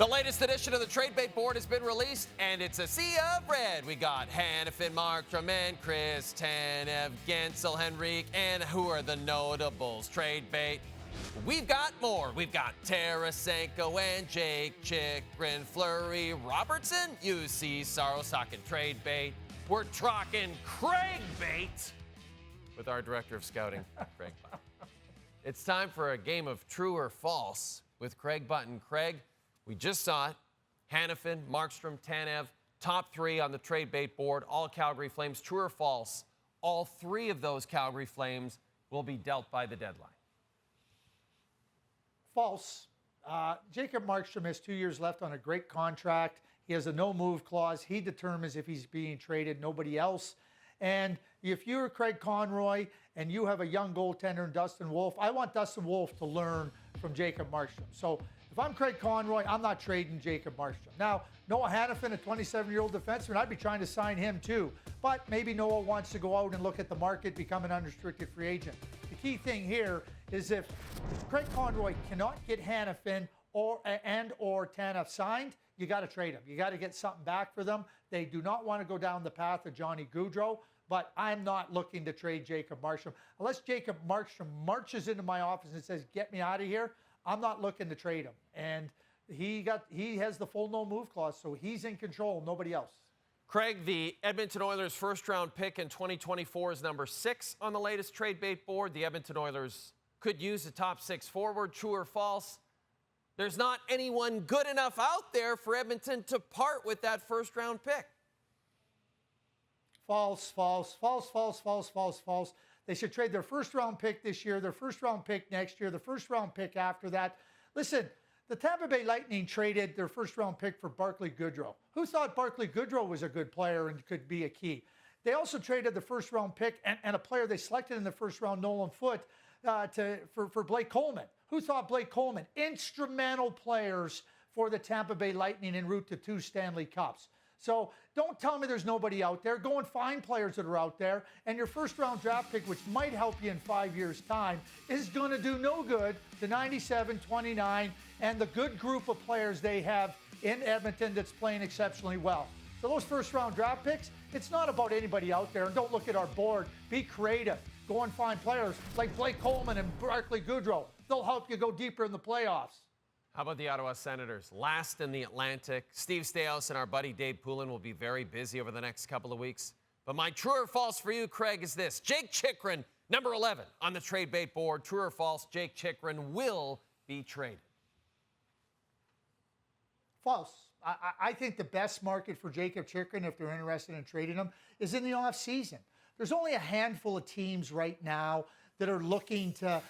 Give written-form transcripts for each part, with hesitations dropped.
The latest edition of the trade bait board has been released, and it's a sea of red. We got Hanifin, Markstrom, and Chris Tanev, Gensel, Henrique, and who are the notables? Trade bait. We've got more. We've got Tarasenko and Jake Chikrin, Fleury, Robertson, UC, Saros talking trade bait. We're talking Craig bait with our director of scouting, Craig Button. It's time for a game of true or false with Craig Button. Craig, we just saw it. Hanifin, Markstrom, Tanev, top three on the trade bait board, all Calgary Flames. True or false, all three of those Calgary Flames will be dealt by the deadline. False. Jacob Markstrom has 2 years left on a great contract. He has a no-move clause. He determines if he's being traded, nobody else. And if you're Craig Conroy and you have a young goaltender in Dustin Wolf, I want Dustin Wolf to learn from Jacob Markstrom. So if I'm Craig Conroy, I'm not trading Jacob Markstrom. Now, Noah Hanifin, a 27-year-old defenseman, I'd be trying to sign him too. But maybe Noah wants to go out and look at the market, become an unrestricted free agent. The key thing here is if Craig Conroy cannot get Hanifin or Tanev signed, you got to trade them. You got to get something back for them. They do not want to go down the path of Johnny Gaudreau, but I'm not looking to trade Jacob Markstrom. Unless Jacob Markstrom marches into my office and says, get me out of here, I'm not looking to trade him. And he has the full no-move clause, so he's in control, nobody else. Craig, the Edmonton Oilers' first-round pick in 2024 is number 6 on the latest trade bait board. The Edmonton Oilers could use a top 6 forward. True or false? There's not anyone good enough out there for Edmonton to part with that first-round pick. False, false, false, false, false, false, false. They should trade their first-round pick this year, their first-round pick next year, the first-round pick after that. Listen, the Tampa Bay Lightning traded their first-round pick for Barclay Goodrow. Who thought Barclay Goodrow was a good player and could be a key? They also traded the first-round pick and a player they selected in the first round, Nolan Foote, for Blake Coleman. Who thought Blake Coleman? Instrumental players for the Tampa Bay Lightning en route to 2 Stanley Cups. So don't tell me there's nobody out there. Go and find players that are out there. And your first-round draft pick, which might help you in 5 years' time, is going to do no good to 97, 29, and the good group of players they have in Edmonton that's playing exceptionally well. So those first-round draft picks, it's not about anybody out there. And don't look at our board. Be creative. Go and find players like Blake Coleman and Barclay Goodrow. They'll help you go deeper in the playoffs. How about the Ottawa Senators? Last in the Atlantic. Steve Staios and our buddy Dave Poulin will be very busy over the next couple of weeks. But my true or false for you, Craig, is this. Jake Chikrin, number 11 on the trade bait board. True or false, Jake Chikrin will be traded. False. I think the best market for Jacob Chikrin, if they're interested in trading him, is in the offseason. There's only a handful of teams right now that are looking to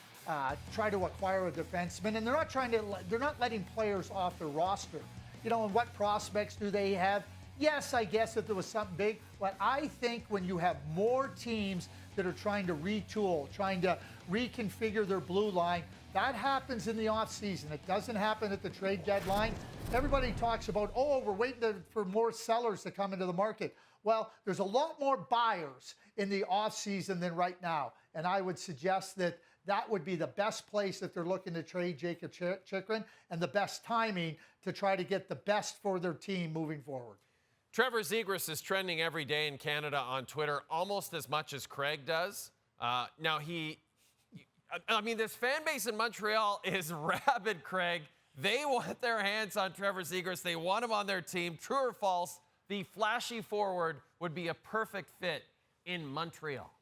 try to acquire a defenseman, and they're not letting players off their roster. You know, and what prospects do they have? Yes, I guess if there was something big, but I think when you have more teams that are trying to retool, trying to reconfigure their blue line, that happens in the offseason. It doesn't happen at the trade deadline. Everybody talks about, we're waiting for more sellers to come into the market. Well, there's a lot more buyers in the offseason than right now. And I would suggest that that would be the best place if they're looking to trade Jacob Chikrin, and the best timing to try to get the best for their team moving forward. Trevor Zegras is trending every day in Canada on Twitter, almost as much as Craig does. Now, this fan base in Montreal is rabid, Craig. They want their hands on Trevor Zegras. They want him on their team. True or false, the flashy forward would be a perfect fit in Montreal?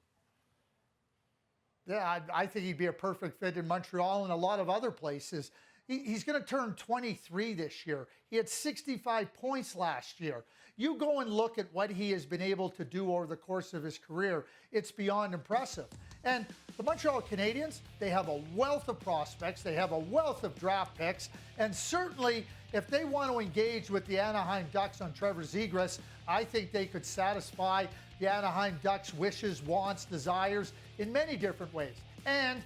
Yeah, I think he'd be a perfect fit in Montreal and a lot of other places. He's going to turn 23 this year. He had 65 points last year. You go and look at what he has been able to do over the course of his career. It's beyond impressive. And the Montreal Canadiens, they have a wealth of prospects. They have a wealth of draft picks. And certainly, if they want to engage with the Anaheim Ducks on Trevor Zegras, I think they could satisfy the Anaheim Ducks' wishes, wants, desires in many different ways. And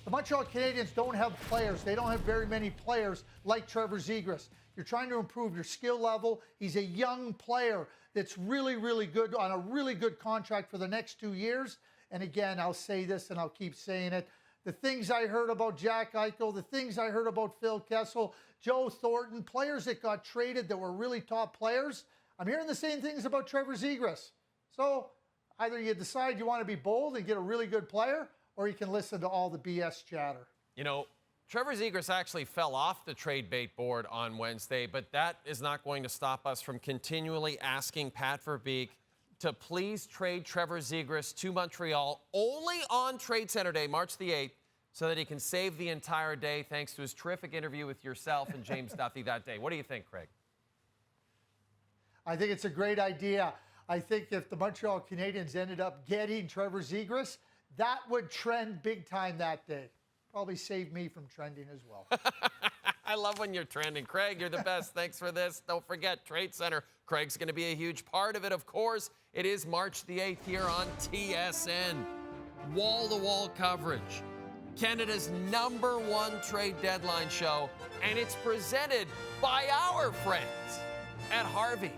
the Montreal Canadiens don't have players. They don't have very many players like Trevor Zegras. You're trying to improve your skill level. He's a young player that's really, really good on a really good contract for the next 2 years. And again, I'll say this and I'll keep saying it. the things I heard about Jack Eichel, the things I heard about Phil Kessel, Joe Thornton, players that got traded that were really top players, I'm hearing the same things about Trevor Zegras. So either you decide you want to be bold and get a really good player, or you can listen to all the BS chatter. You know, Trevor Zegras actually fell off the trade bait board on Wednesday, but that is not going to stop us from continually asking Pat Verbeek to please trade Trevor Zegras to Montreal only on Trade Center Day, March the 8th, so that he can save the entire day thanks to his terrific interview with yourself and James Duthie that day. What do you think, Craig? I think it's a great idea. I think if the Montreal Canadiens ended up getting Trevor Zegras, that would trend big time that day. Probably save me from trending as well. I love when you're trending. Craig, you're the best. Thanks for this. Don't forget, Trade Center. Craig's going to be a huge part of it, of course. It is March the 8th here on TSN. Wall-to-wall coverage. Canada's #1 trade deadline show, and it's presented by our friends at Harvey's.